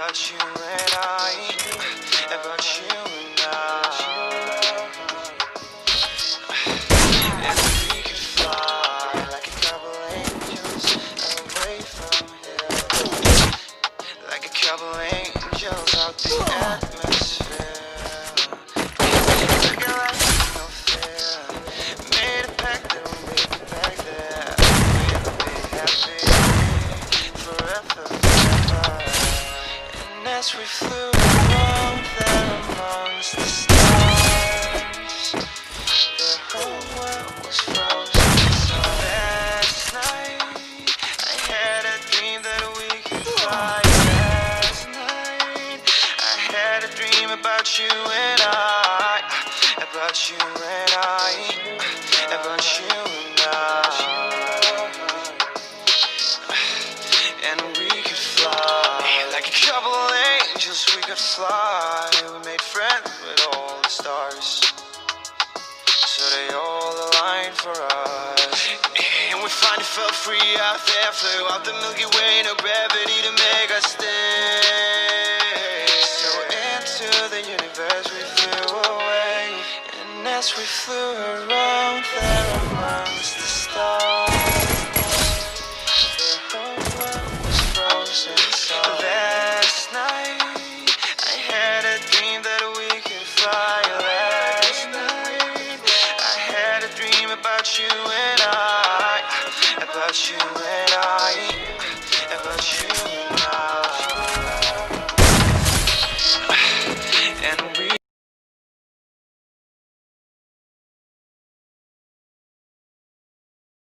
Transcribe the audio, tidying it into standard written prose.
about you and I, about you and I. And we could fly like a couple angels away from here, like a couple angels out the atmosphere. Looking like no fear, made a pact that we make it back there. We'll be happy forever, forever. And as we flew around there amongst the stars, the whole world was frozen. So last night I had a dream that we could fly. Last night I had a dream about you and I, about you and I, about you and I. And we could fly like a couple of angels. We could fly. We made friends with all the stars, so they all aligned for us. And we finally felt free out there, flew out the Milky Way, no gravity to make us stay. So into the universe we flew away, and as we flew around there